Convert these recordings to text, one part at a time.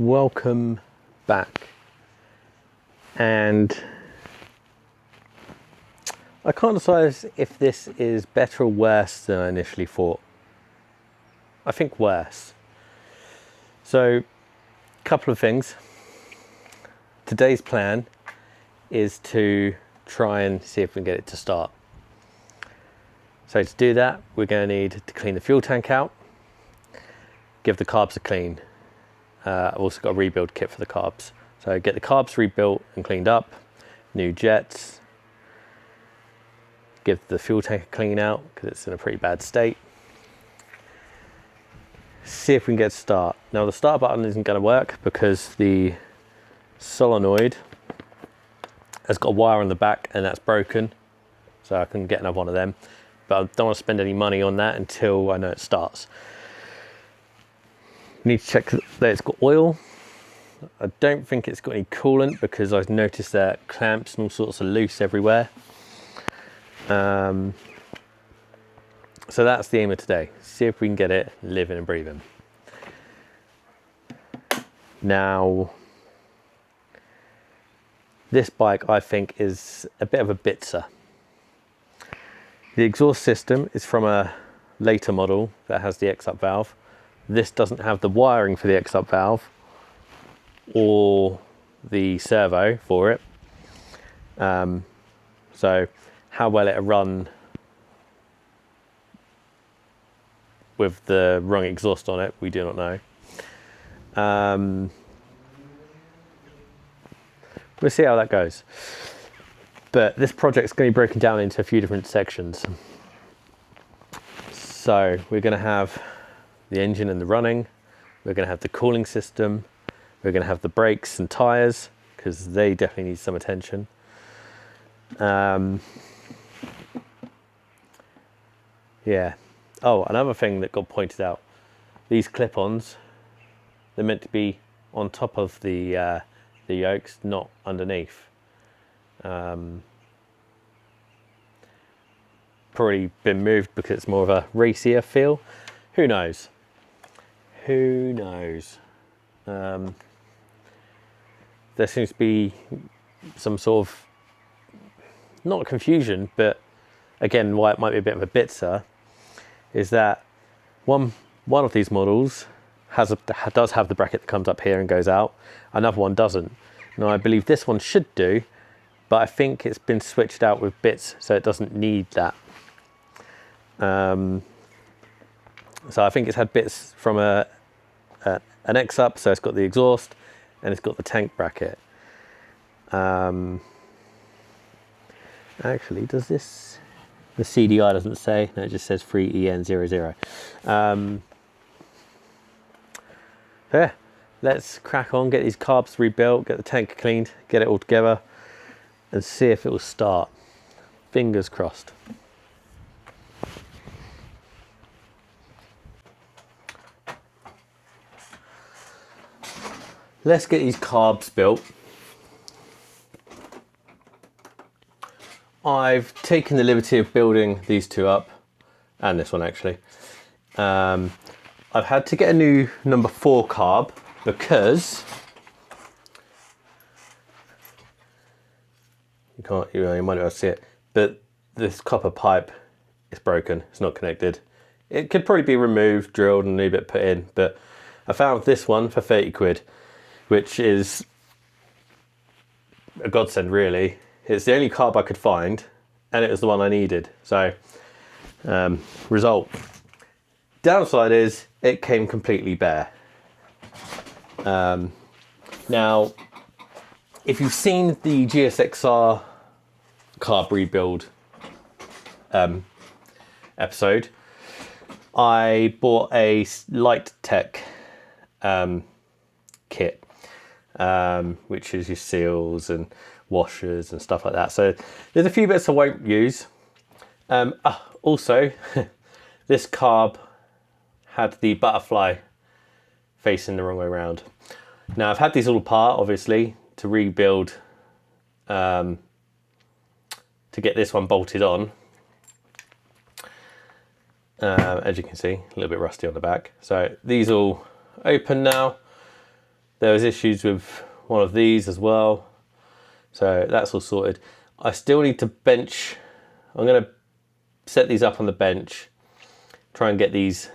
Welcome back. And I can't decide if this is better or worse than I initially thought. I think worse. So, a couple of things. Today's plan is to try and see if we can get it to start. So to do that, we're going to need to clean the fuel tank out, give the carbs a clean. I've also got a rebuild kit for the carbs. So get the carbs rebuilt and cleaned up, new jets, give the fuel tank a clean out because it's in a pretty bad state. See if we can get a start. Now the start button isn't going to work because the solenoid has got a wire on the back and that's broken. So I can get another one of them. But I don't want to spend any money on that until I know it starts. Need to check that it's got oil. I don't think it's got any coolant because I've noticed that clamps and all sorts are loose everywhere. So that's the aim of today. See if we can get it living and breathing. Now, this bike I think is a bit of a bitzer. The exhaust system is from a later model that has the X-up valve. This doesn't have the wiring for the X-up valve or the servo for it. So how well it'll run with the wrong exhaust on it, we do not know. We'll see how that goes. But this project's going to be broken down into a few different sections. So we're going to have the engine and the running, we're going to have the cooling system, we're going to have the brakes and tyres because they definitely need some attention. Yeah. Oh, another thing that got pointed out, these clip-ons, they're meant to be on top of the yokes, not underneath. Probably been moved because it's more of a racier feel. Who knows? Who knows? There seems to be some sort of, not confusion, but again, why it might be a bit of a bitzer, is that one of these models does have the bracket that comes up here and goes out. Another one doesn't. Now I believe this one should do, but I think it's been switched out with bits, so it doesn't need that. So I think it's had bits from an X-up, so it's got the exhaust and it's got the tank bracket. Actually, does this? The CDI doesn't say. No, it just says 3EN00. Yeah, let's crack on, get these carbs rebuilt, get the tank cleaned, get it all together, and see if it will start. Fingers crossed. Let's get these carbs built. I've taken the liberty of building these two up, and this one actually. I've had to get a new number 4 carb because you might not be able to see it, but this copper pipe is broken. It's not connected. It could probably be removed, drilled, and a new bit put in, but I found this one for 30 quid. Which is a godsend really. It's the only carb I could find and it was the one I needed. So result. Downside is it came completely bare. Now if you've seen the GSXR carb rebuild episode, I bought a Light Tech kit. Which is your seals and washers and stuff like that. So there's a few bits I won't use. Also, this carb had the butterfly facing the wrong way around. Now I've had these all apart, obviously, to rebuild, to get this one bolted on. As you can see, a little bit rusty on the back. So these all open now. There was issues with one of these as well. So that's all sorted. I still need to bench. I'm going to set these up on the bench, try and get these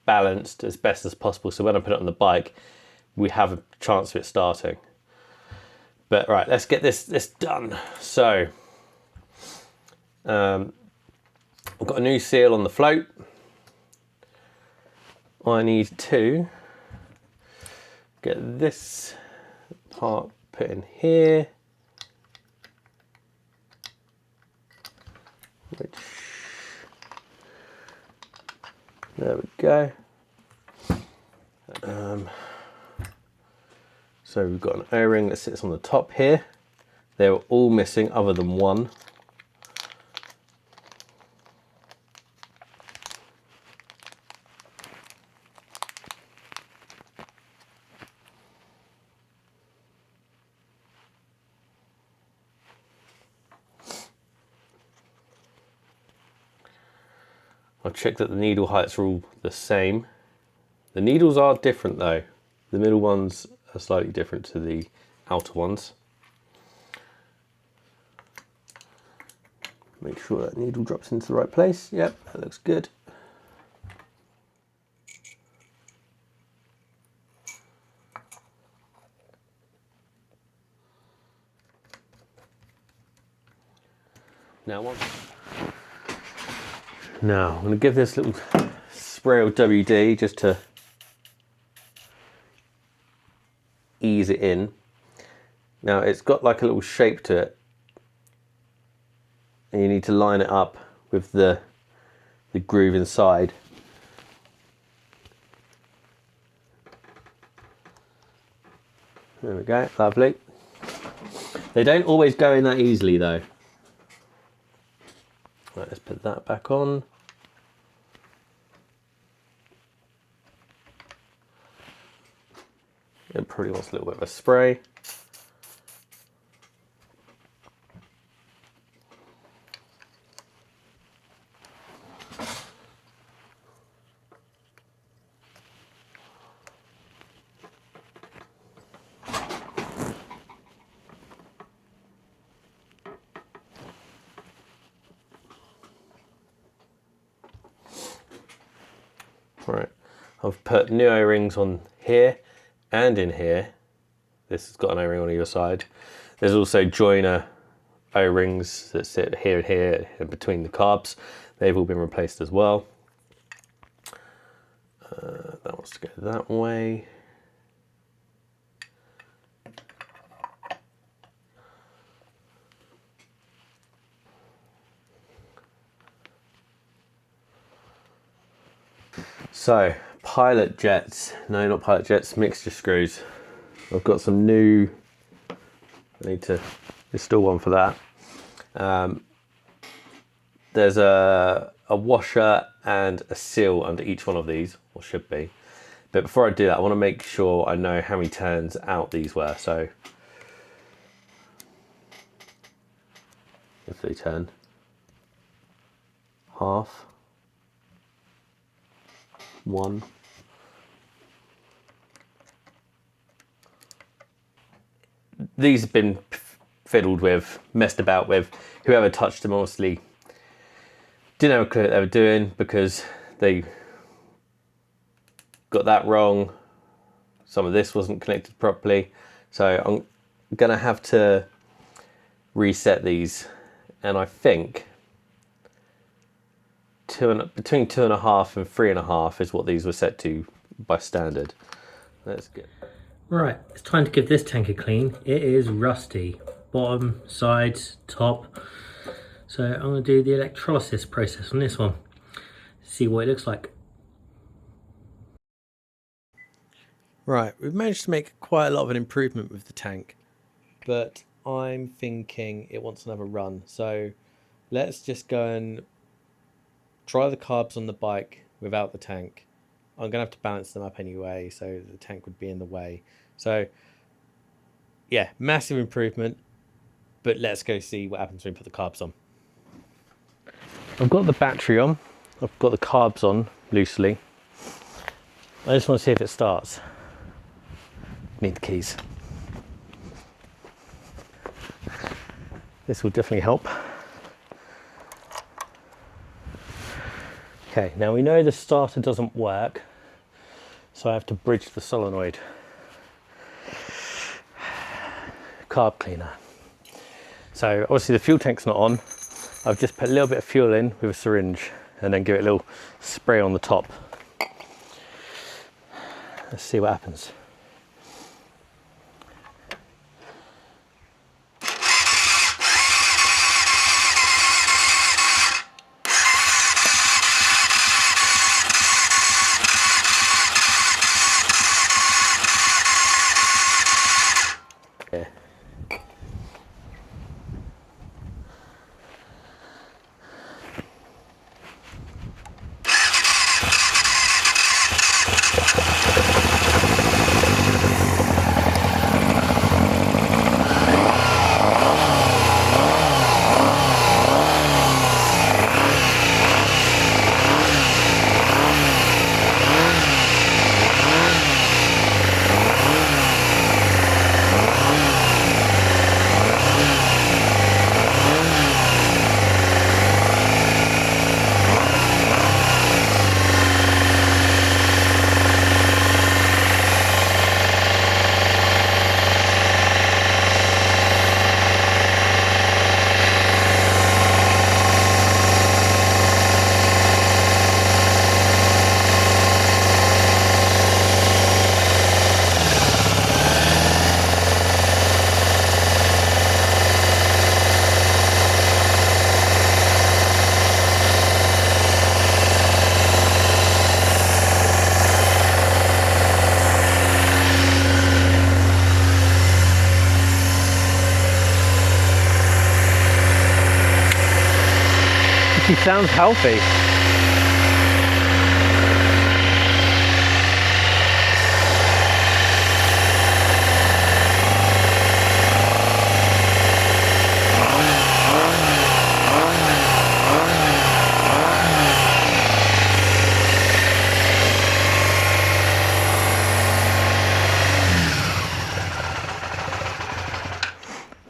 balanced as best as possible. So when I put it on the bike, we have a chance of it starting. But right, let's get this done. So I've got a new seal on the float. I need to get this part put in here, which, there we go. So we've got an O-ring that sits on the top here. They were all missing other than one. I'll check that the needle heights are all the same. The needles are different though. The middle ones are slightly different to the outer ones. Make sure that needle drops into the right place. Yep, that looks good. Now I'm going to give this little spray of WD just to ease it in. Now it's got like a little shape to it, and you need to line it up with the groove inside. There we go, lovely. They don't always go in that easily though. Right, let's put that back on. It probably wants a little bit of a spray. Right, I've put new O-rings on here and in here. This has got an O-ring on either side. There's also joiner O-rings that sit here and here in between the carbs. They've all been replaced as well. That wants to go that way. So, pilot jets. No, not pilot jets, mixture screws. I've got some new, I need to install one for that. There's a washer and a seal under each one of these, or should be. But before I do that, I want to make sure I know how many turns out these were. So, if they turn half, one. These have been fiddled with, messed about with. Whoever touched them honestly didn't have a clue what they were doing, because they got that wrong. Some of this wasn't connected properly. So I'm gonna have to reset these, and I think between 2.5 and 3.5 is what these were set to by standard. That's good. Right, it's time to give this tank a clean. It is rusty, bottom, sides, top. So I'm going to do the electrolysis process on this one, see what it looks like. Right, we've managed to make quite a lot of an improvement with the tank, but I'm thinking it wants another run. So let's just go and try the carbs on the bike without the tank. I'm going to have to balance them up anyway, so the tank would be in the way. So yeah, massive improvement, but let's go see what happens when we put the carbs on. I've got the battery on, I've got the carbs on loosely. I just want to see if it starts. need the keys. This will definitely help. Okay, now we know the starter doesn't work, so I have to bridge the solenoid. Carb cleaner. So obviously the fuel tank's not on. I've just put a little bit of fuel in with a syringe and then give it a little spray on the top. Let's see what happens. Yeah. She sounds healthy.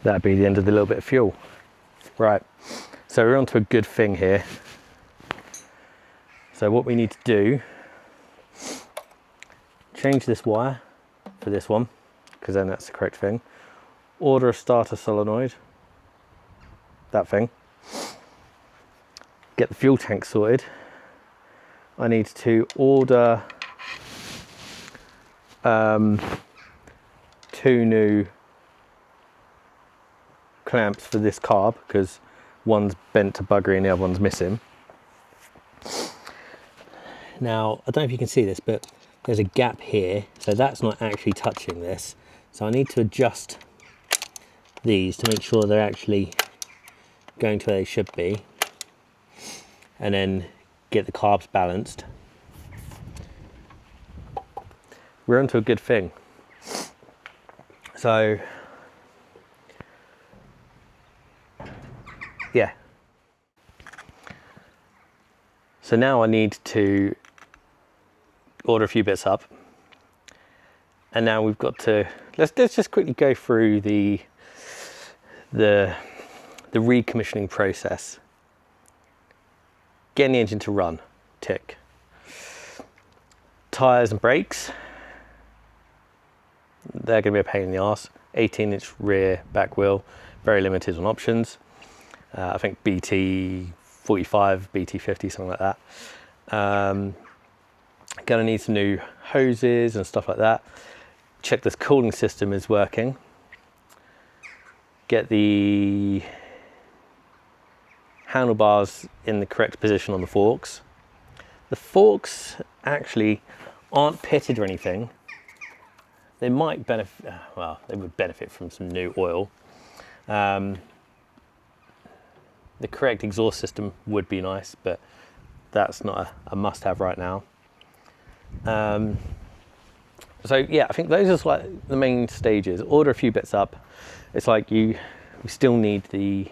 That'd be the end of the little bit of fuel. Right. So we're onto a good thing here. So what we need to do, change this wire for this one, because then that's the correct thing. Order a starter solenoid, that thing. Get the fuel tank sorted. I need to order 2 new clamps for this carb, because one's bent to buggery and the other one's missing. Now, I don't know if you can see this, but there's a gap here, so that's not actually touching this. So I need to adjust these to make sure they're actually going to where they should be, and then get the carbs balanced. We're onto a good thing. So yeah. So now I need to order a few bits up, and now we've got to let's just quickly go through the recommissioning process. Getting the engine to run, tick. Tires and brakes, they're going to be a pain in the arse. 18-inch rear back wheel, very limited on options. I think BT 45, BT 50, something like that. Gonna need some new hoses and stuff like that. Check this cooling system is working. Get the handlebars in the correct position on the forks. The forks actually aren't pitted or anything. They might benefit, well, they would benefit from some new oil. The correct exhaust system would be nice, but that's not a must-have right now. So yeah, I think those are like the main stages. Order a few bits up. It's like you still need the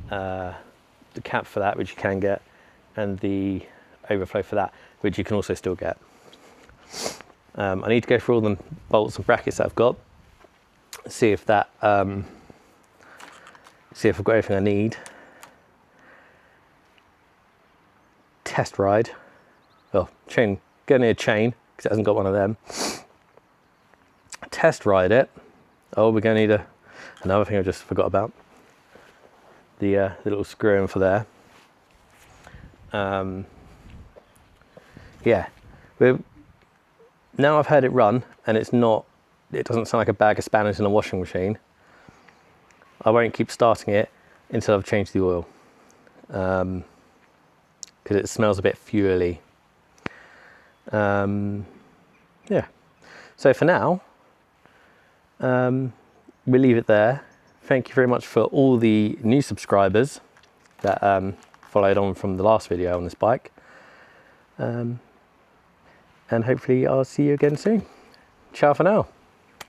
cap for that, which you can get, and the overflow for that, which you can also still get. I need to go through all the bolts and brackets that I've got, see if that, see if I've got everything I need. Test ride, well, chain, get me a chain because it hasn't got one of them. Test ride it. Oh, we're going to need another thing I just forgot about. The little screw in for there. Yeah, now I've had it run and it doesn't sound like a bag of spanners in a washing machine. I won't keep starting it until I've changed the oil, because it smells a bit fuely. Yeah, so for now, we'll leave it there. Thank you very much for all the new subscribers that followed on from the last video on this bike. And hopefully I'll see you again soon. Ciao for now.